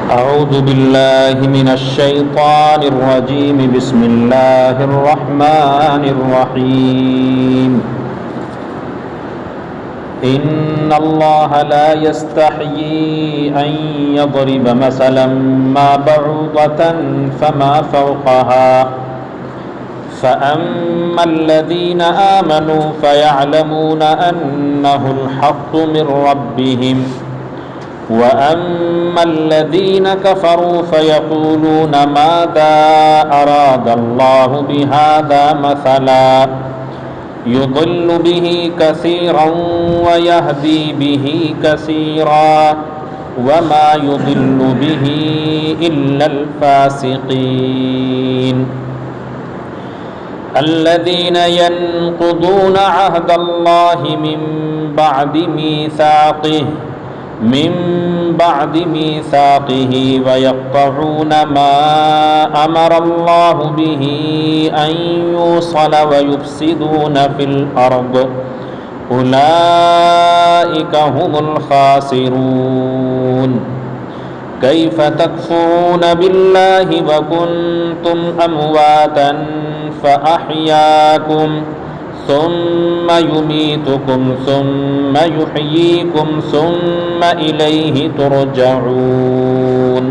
أعوذ بالله من الشيطان الرجيم. بسم الله الرحمن الرحيم. إن الله لا يستحيي أن يضرب مثلا ما بعوضة فما فوقها فأما الذين آمنوا فيعلمون أنه الحق من ربهم وأما الذين كفروا فيقولون ماذا أراد الله بهذا مثلا يضل به كثيرا ويهدي به كثيرا وما يضل به إلا الفاسقين الذين ينقضون عهد الله من بعد ميثاقه ويقطعون ما أمر الله به أن يوصل ويفسدون في الأرض أولئك هم الخاسرون. كيف تكفرون بالله وكنتم أمواتا فأحياكم ثم يميتكم ثم يحييكم ثم إليه ترجعون.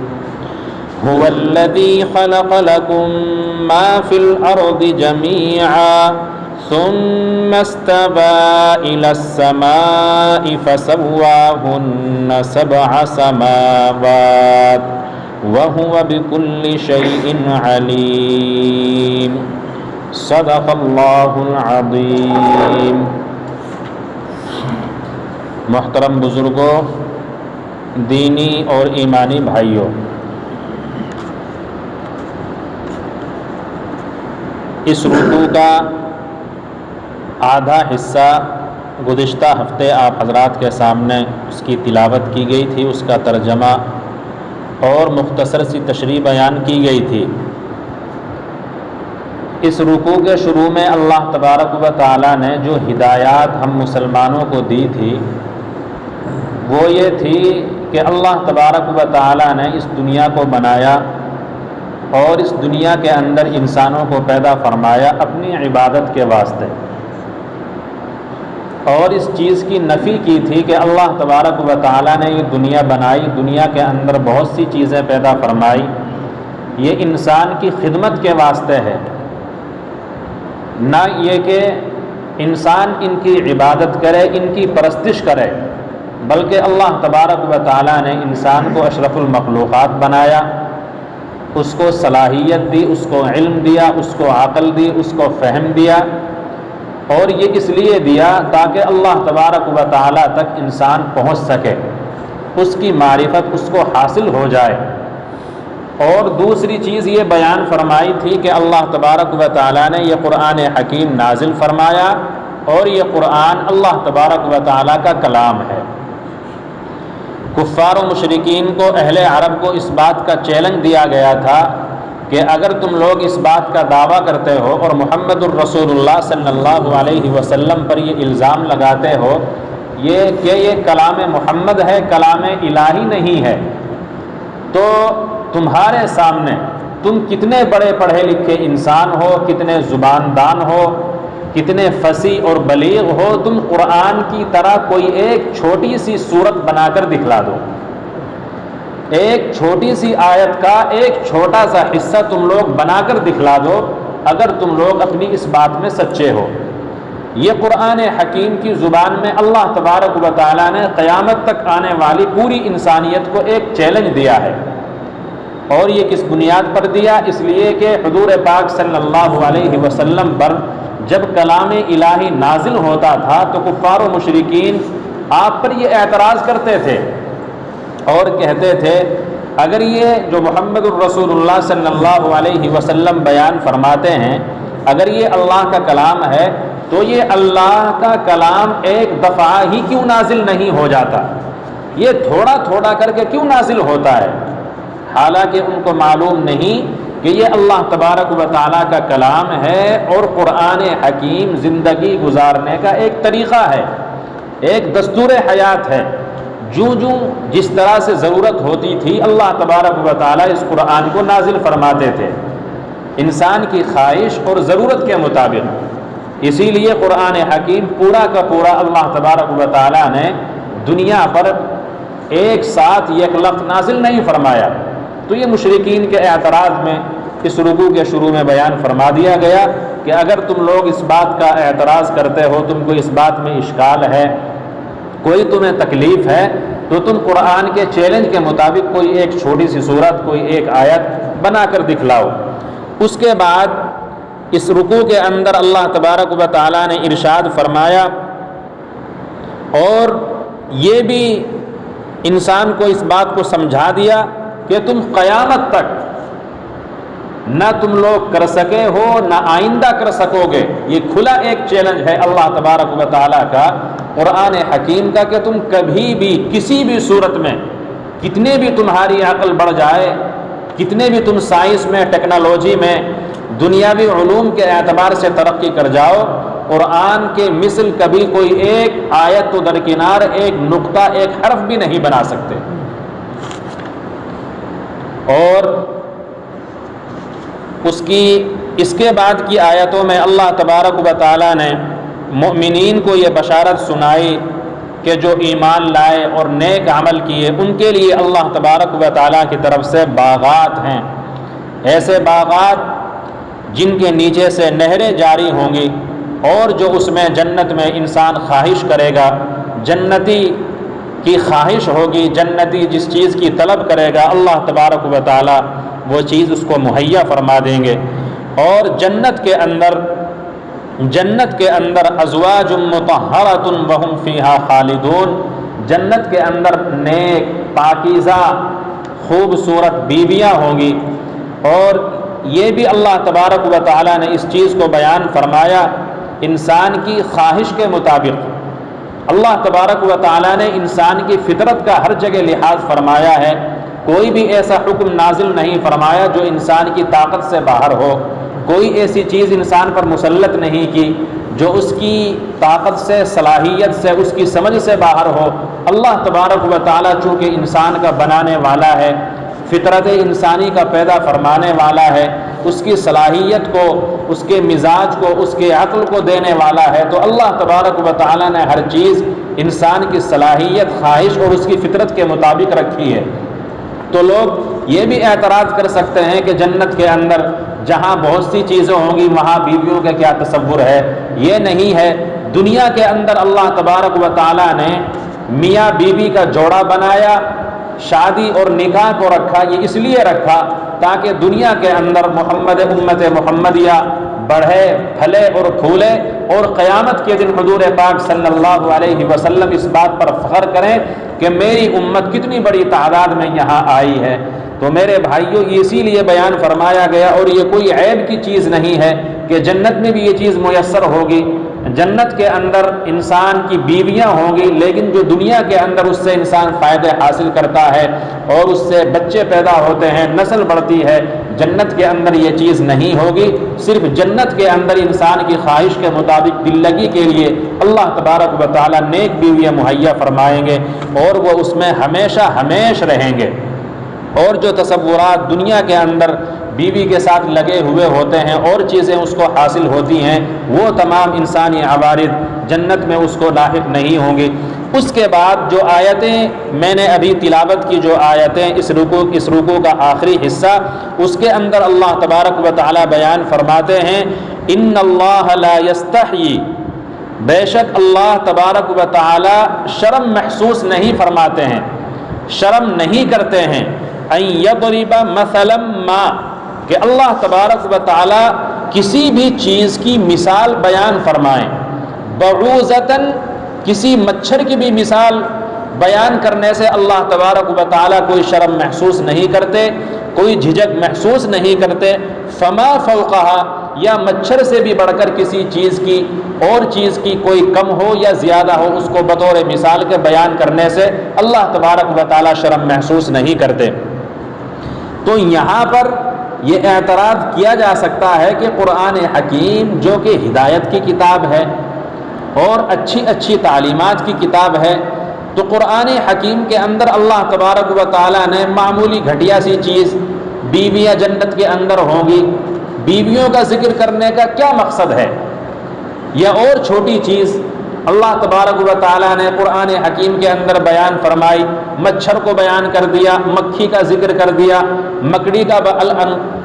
هو الذي خلق لكم ما في الأرض جميعا ثم استوى إلى السماء فسواهن 7 سماوات وهو بكل شيء عليم. صدق اللہ العظیم. محترم بزرگوں، دینی اور ایمانی بھائیوں، اس رکوع کا آدھا حصہ گزشتہ ہفتے آپ حضرات کے سامنے اس کی تلاوت کی گئی تھی، اس کا ترجمہ اور مختصر سی تشریح بیان کی گئی تھی. اس رکوع کے شروع میں اللہ تبارک و تعالیٰ نے جو ہدایات ہم مسلمانوں کو دی تھی وہ یہ تھی کہ اللہ تبارک و تعالیٰ نے اس دنیا کو بنایا اور اس دنیا کے اندر انسانوں کو پیدا فرمایا اپنی عبادت کے واسطے، اور اس چیز کی نفی کی تھی کہ اللہ تبارک و تعالیٰ نے یہ دنیا بنائی، دنیا کے اندر بہت سی چیزیں پیدا فرمائی، یہ انسان کی خدمت کے واسطے ہے، نہ یہ کہ انسان ان کی عبادت کرے، ان کی پرستش کرے، بلکہ اللہ تبارک و تعالیٰ نے انسان کو اشرف المخلوقات بنایا، اس کو صلاحیت دی، اس کو علم دیا، اس کو عقل دی، اس کو فہم دیا، اور یہ اس لیے دیا تاکہ اللہ تبارک و تعالیٰ تک انسان پہنچ سکے، اس کی معرفت اس کو حاصل ہو جائے. اور دوسری چیز یہ بیان فرمائی تھی کہ اللہ تبارک و تعالیٰ نے یہ قرآن حکیم نازل فرمایا اور یہ قرآن اللہ تبارک و تعالیٰ کا کلام ہے. کفار و مشرکین کو، اہل عرب کو اس بات کا چیلنج دیا گیا تھا کہ اگر تم لوگ اس بات کا دعویٰ کرتے ہو اور محمد الرسول اللہ صلی اللہ علیہ وسلم پر یہ الزام لگاتے ہو کہ یہ کلام محمد ہے، کلام الہی نہیں ہے، تو تمہارے سامنے تم کتنے بڑے پڑھے لکھے انسان ہو، کتنے زباندان ہو، کتنے فصیح اور بلیغ ہو، تم قرآن کی طرح کوئی ایک چھوٹی سی صورت بنا کر دکھلا دو، ایک چھوٹی سی آیت کا ایک چھوٹا سا حصہ تم لوگ بنا کر دکھلا دو اگر تم لوگ اپنی اس بات میں سچے ہو. یہ قرآن حکیم کی زبان میں اللہ تبارک و تعالیٰ نے قیامت تک آنے والی پوری انسانیت کو ایک چیلنج دیا ہے. اور یہ کس بنیاد پر دیا؟ اس لیے کہ حضور پاک صلی اللہ علیہ وسلم پر جب کلام الہی نازل ہوتا تھا تو کفار و مشرکین آپ پر یہ اعتراض کرتے تھے اور کہتے تھے اگر یہ جو محمد الرسول اللہ صلی اللہ علیہ وسلم بیان فرماتے ہیں اگر یہ اللہ کا کلام ہے تو یہ اللہ کا کلام ایک دفعہ ہی کیوں نازل نہیں ہو جاتا، یہ تھوڑا تھوڑا کر کے کیوں نازل ہوتا ہے؟ حالانکہ ان کو معلوم نہیں کہ یہ اللہ تبارک و تعالیٰ کا کلام ہے اور قرآن حکیم زندگی گزارنے کا ایک طریقہ ہے، ایک دستور حیات ہے. جس طرح سے ضرورت ہوتی تھی اللہ تبارک و تعالیٰ اس قرآن کو نازل فرماتے تھے، انسان کی خواہش اور ضرورت کے مطابق۔ اسی لیے قرآن حکیم پورا کا پورا اللہ تبارک و تعالیٰ نے دنیا پر ایک ساتھ یک لفظ نازل نہیں فرمایا۔ تو یہ مشرکین کے اعتراض میں اس رکوع کے شروع میں بیان فرما دیا گیا کہ اگر تم لوگ اس بات کا اعتراض کرتے ہو، تم کو اس بات میں اشکال ہے، کوئی تمہیں تکلیف ہے، تو تم قرآن کے چیلنج کے مطابق کوئی ایک چھوٹی سی صورت، کوئی ایک آیت بنا کر دکھلاؤ۔ اس کے بعد اس رکوع کے اندر اللہ تبارک و تعالیٰ نے ارشاد فرمایا، اور یہ بھی انسان کو اس بات کو سمجھا دیا کہ تم قیامت تک نہ تم لوگ کر سکے ہو، نہ آئندہ کر سکو گے۔ یہ کھلا ایک چیلنج ہے اللہ تبارک و تعالیٰ کا، قرآن حکیم کا، کہ تم کبھی بھی کسی بھی صورت میں، کتنے بھی تمہاری عقل بڑھ جائے، کتنے بھی تم سائنس میں، ٹیکنالوجی میں، دنیاوی علوم کے اعتبار سے ترقی کر جاؤ، قرآن کے مثل کبھی کوئی ایک آیت تو درکنار، ایک نقطہ، ایک حرف بھی نہیں بنا سکتے۔ اور اس کے بعد کی آیتوں میں اللہ تبارک و تعالیٰ نے مؤمنین کو یہ بشارت سنائی کہ جو ایمان لائے اور نیک عمل کیے ان کے لیے اللہ تبارک و تعالیٰ کی طرف سے باغات ہیں، ایسے باغات جن کے نیچے سے نہریں جاری ہوں گی، اور جو اس میں جنت میں انسان خواہش کرے گا، جنتی کی خواہش ہوگی، جنتی جس چیز کی طلب کرے گا اللہ تبارک و تعالیٰ وہ چیز اس کو مہیا فرما دیں گے۔ اور جنت کے اندر ازواج مطہرۃ وہم فیہا خالدون، جنت کے اندر نیک، پاکیزہ، خوبصورت بیویاں ہوں گی۔ اور یہ بھی اللہ تبارک و تعالیٰ نے اس چیز کو بیان فرمایا انسان کی خواہش کے مطابق۔ اللہ تبارک و تعالیٰ نے انسان کی فطرت کا ہر جگہ لحاظ فرمایا ہے، کوئی بھی ایسا حکم نازل نہیں فرمایا جو انسان کی طاقت سے باہر ہو، کوئی ایسی چیز انسان پر مسلط نہیں کی جو اس کی طاقت سے، صلاحیت سے، اس کی سمجھ سے باہر ہو۔ اللہ تبارک و تعالیٰ چونکہ انسان کا بنانے والا ہے، فطرت انسانی کا پیدا فرمانے والا ہے، اس کی صلاحیت کو، اس کے مزاج کو، اس کے عقل کو دینے والا ہے، تو اللہ تبارک و تعالیٰ نے ہر چیز انسان کی صلاحیت، خواہش اور اس کی فطرت کے مطابق رکھی ہے۔ تو لوگ یہ بھی اعتراض کر سکتے ہیں کہ جنت کے اندر جہاں بہت سی چیزیں ہوں گی وہاں بیویوں کا کیا تصور ہے؟ یہ نہیں ہے۔ دنیا کے اندر اللہ تبارک و تعالیٰ نے میاں بیوی کا جوڑا بنایا، شادی اور نکاح کو رکھا، یہ اس لیے رکھا تاکہ دنیا کے اندر امت محمدیہ بڑھے، پھلے اور پھولے، اور قیامت کے دن حضور پاک صلی اللہ علیہ وسلم اس بات پر فخر کریں کہ میری امت کتنی بڑی تعداد میں یہاں آئی ہے۔ تو میرے بھائیوں، اسی لیے بیان فرمایا گیا، اور یہ کوئی عیب کی چیز نہیں ہے کہ جنت میں بھی یہ چیز میسر ہوگی۔ جنت کے اندر انسان کی بیویاں ہوں گی، لیکن جو دنیا کے اندر اس سے انسان فائدے حاصل کرتا ہے اور اس سے بچے پیدا ہوتے ہیں، نسل بڑھتی ہے، جنت کے اندر یہ چیز نہیں ہوگی۔ صرف جنت کے اندر انسان کی خواہش کے مطابق دل لگی کے لیے اللہ تبارک و تعالیٰ نیک بیویاں مہیا فرمائیں گے، اور وہ اس میں ہمیشہ ہمیش رہیں گے۔ اور جو تصورات دنیا کے اندر بیوی کے ساتھ لگے ہوئے ہوتے ہیں اور چیزیں اس کو حاصل ہوتی ہیں، وہ تمام انسانی عوارض جنت میں اس کو لاحق نہیں ہوں گی۔ اس کے بعد جو آیتیں میں نے ابھی تلاوت کی، جو آیتیں اس رکوع کا آخری حصہ، اس کے اندر اللہ تبارک و تعالی بیان فرماتے ہیں، ان اللہ لا یستحیی، بے شک اللہ تبارک و تعالی شرم محسوس نہیں فرماتے ہیں، شرم نہیں کرتے ہیں، ان یضرب مثلا ما، کہ اللہ تبارک و تعالی کسی بھی چیز کی مثال بیان فرمائیں، بعوضۃً، کسی مچھر کی بھی مثال بیان کرنے سے اللہ تبارک و تعالی کوئی شرم محسوس نہیں کرتے، کوئی جھجک محسوس نہیں کرتے، فما فوقہا، یا مچھر سے بھی بڑھ کر کسی چیز کی، اور چیز کی کوئی کم ہو یا زیادہ ہو، اس کو بطور مثال کے بیان کرنے سے اللہ تبارک و تعالی شرم محسوس نہیں کرتے۔ تو یہاں پر یہ اعتراض کیا جا سکتا ہے کہ قرآن حکیم جو کہ ہدایت کی کتاب ہے اور اچھی اچھی تعلیمات کی کتاب ہے، تو قرآن حکیم کے اندر اللہ تبارک و تعالیٰ نے معمولی گھٹیا سی چیز بیویاں جنت کے اندر ہوں گی، بیویوں کا ذکر کرنے کا کیا مقصد ہے؟ یا اور چھوٹی چیز اللہ تبارک و تعالیٰ نے قرآن حکیم کے اندر بیان فرمائی، مچھر کو بیان کر دیا، مکھی کا ذکر کر دیا، مکڑی کا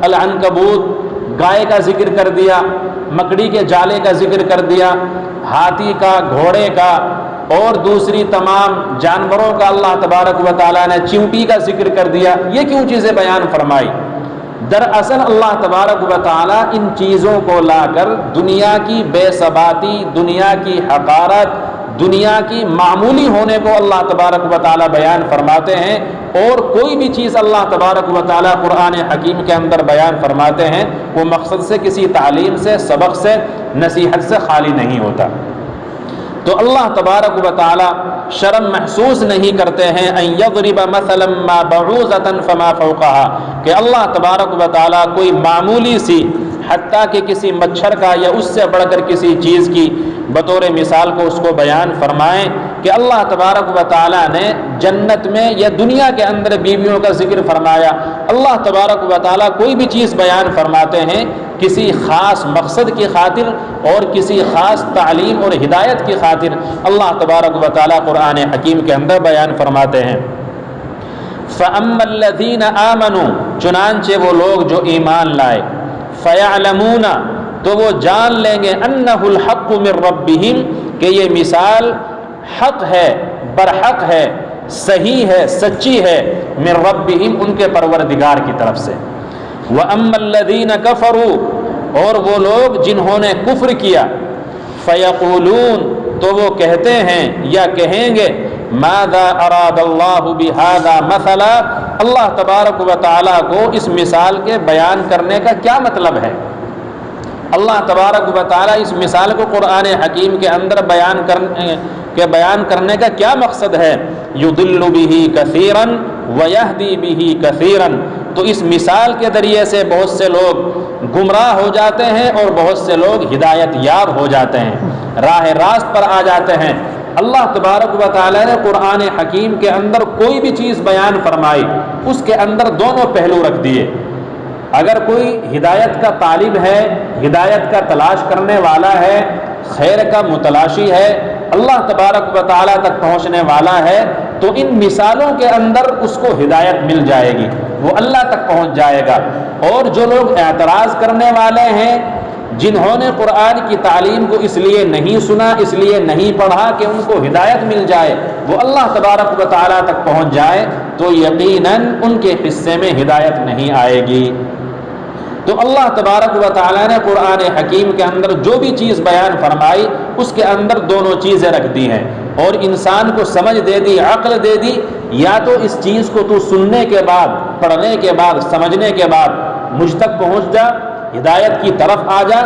العنکبوت گائے کا ذکر کر دیا، مکڑی کے جالے کا ذکر کر دیا، ہاتھی کا، گھوڑے کا اور دوسری تمام جانوروں کا اللہ تبارک و تعالیٰ نے چیونٹی کا ذکر کر دیا۔ یہ کیوں چیزیں بیان فرمائی؟ دراصل اللہ تبارک و تعالیٰ ان چیزوں کو لا کر دنیا کی بے ثباتی، دنیا کی حقارت، دنیا کی معمولی ہونے کو اللہ تبارک و تعالیٰ بیان فرماتے ہیں، اور کوئی بھی چیز اللہ تبارک و تعالیٰ قرآن حکیم کے اندر بیان فرماتے ہیں وہ مقصد سے، کسی تعلیم سے، سبق سے، نصیحت سے خالی نہیں ہوتا۔ تو اللہ تبارک و تعالیٰ شرم محسوس نہیں کرتے ہیں ان یضرب مثلا ما بعوضۃ فما فوقها، کہ اللہ تبارک و تعالیٰ کوئی معمولی سی، حتیٰ کہ کسی مچھر کا یا اس سے بڑھ کر کسی چیز کی بطور مثال کو اس کو بیان فرمائیں کہ اللہ تبارک و تعالیٰ نے جنت میں یا دنیا کے اندر بیویوں کا ذکر فرمایا۔ اللہ تبارک و تعالیٰ کوئی بھی چیز بیان فرماتے ہیں کسی خاص مقصد کی خاطر اور کسی خاص تعلیم اور ہدایت کی خاطر اللہ تبارک و تعالیٰ قرآن حکیم کے اندر بیان فرماتے ہیں۔ فَأَمَّا الَّذِينَ آمَنُوا، چنانچہ وہ لوگ جو ایمان لائے، فَيَعْلَمُونَ، تو وہ جان لیں گے، أَنَّهُ الْحَقُّ مِنْ رَبِّهِمْ، کہ یہ مثال حق ہے، برحق ہے، صحیح ہے، سچی ہے، من ربہم، ان کے پروردگار کی طرف سے۔ وَأَمَّا الَّذِينَ كَفَرُوا، اور وہ لوگ جنہوں نے کفر کیا، فَيَقُولُونَ، تو وہ کہتے ہیں یا کہیں گے، ماذا اراد اللہ بہذا مثلا، اللہ تبارک و تعالیٰ کو اس مثال کے بیان کرنے کا کیا مطلب ہے؟ اللہ تبارک و تعالیٰ اس مثال کو قرآن حکیم کے اندر بیان کرنے کا کیا مقصد ہے؟ یضل بہ کثیرا ویہدی بہ کثیرا، تو اس مثال کے ذریعے سے بہت سے لوگ گمراہ ہو جاتے ہیں اور بہت سے لوگ ہدایت یاب ہو جاتے ہیں، راہ راست پر آ جاتے ہیں۔ اللہ تبارک و تعالیٰ نے قرآن حکیم کے اندر کوئی بھی چیز بیان فرمائی، اس کے اندر دونوں پہلو رکھ دیے۔ اگر کوئی ہدایت کا طالب ہے، ہدایت کا تلاش کرنے والا ہے، خیر کا متلاشی ہے، اللہ تبارک و تعالیٰ تک پہنچنے والا ہے، تو ان مثالوں کے اندر اس کو ہدایت مل جائے گی، وہ اللہ تک پہنچ جائے گا۔ اور جو لوگ اعتراض کرنے والے ہیں، جنہوں نے قرآن کی تعلیم کو اس لیے نہیں سنا، اس لیے نہیں پڑھا کہ ان کو ہدایت مل جائے، وہ اللہ تبارک و تعالیٰ تک پہنچ جائے، تو یقیناً ان کے حصے میں ہدایت نہیں آئے گی۔ تو اللہ تبارک و تعالیٰ نے قرآن حکیم کے اندر جو بھی چیز بیان فرمائی، اس کے اندر دونوں چیزیں رکھ دی ہیں، اور انسان کو سمجھ دے دی، عقل دے دی، یا تو اس چیز کو تو سننے کے بعد، پڑھنے کے بعد، سمجھنے کے بعد مجھ تک پہنچ جا، ہدایت کی طرف آ جا،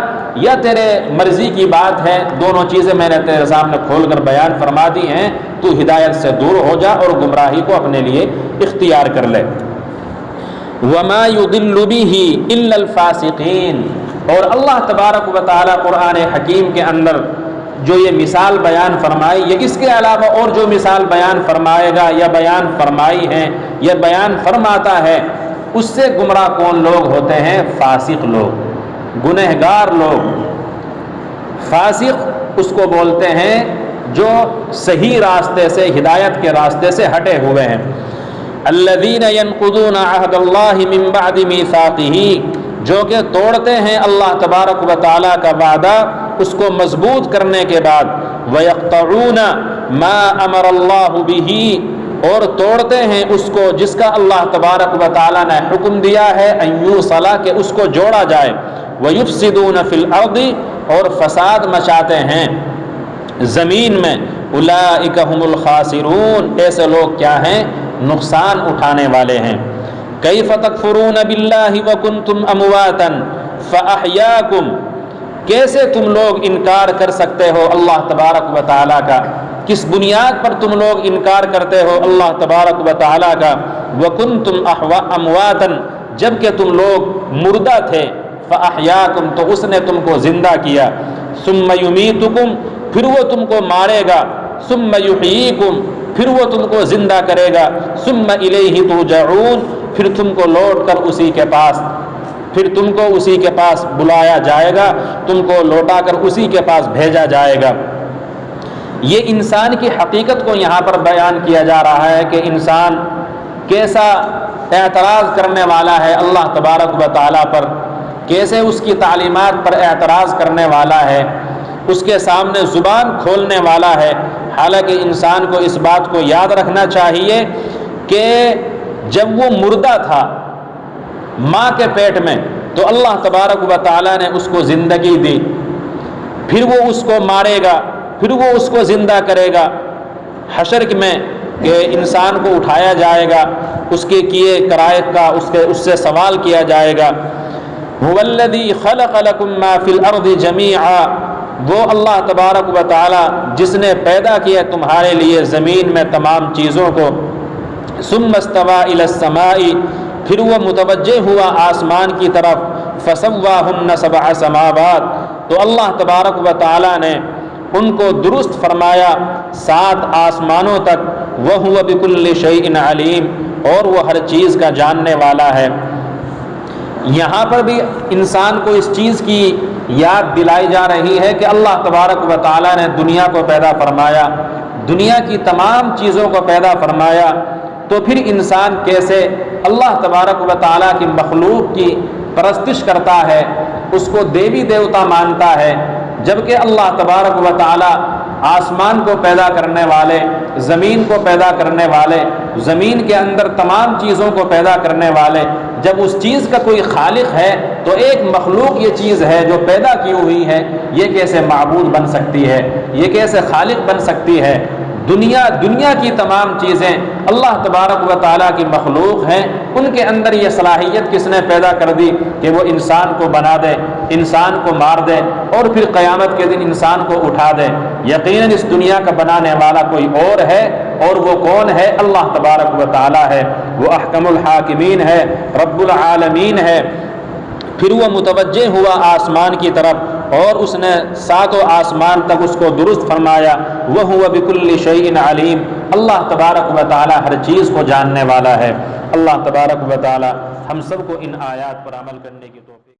یا تیرے مرضی کی بات ہے، دونوں چیزیں میں نے تیرے سامنے کھول کر بیان فرما دی ہیں، تو ہدایت سے دور ہو جا اور گمراہی کو اپنے لیے اختیار کر لے۔ وَمَا يُضِلُّ بِهِ إِلَّا الْفَاسِقِينَ، اور اللہ تبارک و تعالیٰ قرآن حکیم کے اندر جو یہ مثال بیان فرمائی، یہ اس کے علاوہ اور جو مثال بیان فرمائے گا یا بیان فرمائی ہے یا بیان فرماتا ہے، اس سے گمراہ کون لوگ ہوتے ہیں؟ فاسق لوگ، گنہگار لوگ۔ فاسق اس کو بولتے ہیں جو صحیح راستے سے، ہدایت کے راستے سے ہٹے ہوئے ہیں۔ الذین ینقضون عہد اللہ من بعد میثاقہ، جو کہ توڑتے ہیں اللہ تبارک و تعالیٰ کا وعدہ اس کو مضبوط کرنے کے بعد، ویقطعون ما امر اللہ بہ، اور توڑتے ہیں اس کو جس کا اللہ تبارک و تعالیٰ نے حکم دیا ہے، ان یوصل، کہ اس کو جوڑا جائے، ویفسدون فی الارض، اور فساد مچاتے ہیں زمین میں، اولئک هم الخاسرون، ایسے لوگ کیا ہیں؟ نقصان اٹھانے والے ہیں۔ کیف تکفرون باللہ وکنتم امواتا فاحیاکم، کیسے تم لوگ انکار کر سکتے ہو اللہ تبارک و تعالیٰ کا؟ کس بنیاد پر تم لوگ انکار کرتے ہو اللہ تبارک و تعالیٰ کا؟ وکنتم امواتا، جب کہ تم لوگ مردہ تھے، فاحیاکم، تو اس نے تم کو زندہ کیا، ثم یمیتکم، پھر وہ تم کو مارے گا، ثم یحییکم، پھر وہ تم کو زندہ کرے گا، ثم الیہ ترجعون، پھر تم کو لوٹ کر اسی کے پاس، پھر تم کو اسی کے پاس بلایا جائے گا، تم کو لوٹا کر اسی کے پاس بھیجا جائے گا۔ یہ انسان کی حقیقت کو یہاں پر بیان کیا جا رہا ہے کہ انسان کیسا اعتراض کرنے والا ہے اللہ تبارک و تعالیٰ پر، کیسے اس کی تعلیمات پر اعتراض کرنے والا ہے، اس کے سامنے زبان کھولنے والا ہے۔ حالانکہ انسان کو اس بات کو یاد رکھنا چاہیے کہ جب وہ مردہ تھا ماں کے پیٹ میں تو اللہ تبارک و تعالیٰ نے اس کو زندگی دی، پھر وہ اس کو مارے گا، پھر وہ اس کو زندہ کرے گا حشر میں، کہ انسان کو اٹھایا جائے گا، اس کے کیے کرائے کا اس سے سوال کیا جائے گا۔ هو الذی خلق لکم ما فی الارض جمیعا، وہ اللہ تبارک و تعالیٰ جس نے پیدا کیا تمہارے لیے زمین میں تمام چیزوں کو، ثم استوى الی السماء، پھر وہ متوجہ ہوا آسمان کی طرف، فسواہن سبع سماوات، تو اللہ تبارک و تعالیٰ نے ان کو درست فرمایا 7 آسمانوں تک، وَهُوَ بِكُلِّ شَيْءٍ عَلِيمٌ، اور وہ ہر چیز کا جاننے والا ہے۔ یہاں پر بھی انسان کو اس چیز کی یاد دلائی جا رہی ہے کہ اللہ تبارک و تعالیٰ نے دنیا کو پیدا فرمایا، دنیا کی تمام چیزوں کو پیدا فرمایا، تو پھر انسان کیسے اللہ تبارک و تعالیٰ کی مخلوق کی پرستش کرتا ہے، اس کو دیوی دیوتا مانتا ہے، جبکہ اللہ تبارک و تعالیٰ آسمان کو پیدا کرنے والے، زمین کو پیدا کرنے والے، زمین کے اندر تمام چیزوں کو پیدا کرنے والے، جب اس چیز کا کوئی خالق ہے تو ایک مخلوق یہ چیز ہے جو پیدا کی ہوئی ہے، یہ کیسے معبود بن سکتی ہے، یہ کیسے خالق بن سکتی ہے؟ دنیا کی تمام چیزیں اللہ تبارک و تعالیٰ کی مخلوق ہیں، ان کے اندر یہ صلاحیت کس نے پیدا کر دی کہ وہ انسان کو بنا دے، انسان کو مار دے، اور پھر قیامت کے دن انسان کو اٹھا دے؟ یقیناً اس دنیا کا بنانے والا کوئی اور ہے، اور وہ کون ہے؟ اللہ تبارک و تعالیٰ ہے، وہ احکم الحاکمین ہے، رب العالمین ہے۔ پھر وہ متوجہ ہوا آسمان کی طرف اور اس نے 7 آسمان تک اس کو درست فرمایا، وَهُوَ بِكُلِّ شَيْءٍ عَلِيمٌ، اللہ تبارک و تعالیٰ ہر چیز کو جاننے والا ہے۔ اللہ تبارک و تعالیٰ ہم سب کو ان آیات پر عمل کرنے کی توفیق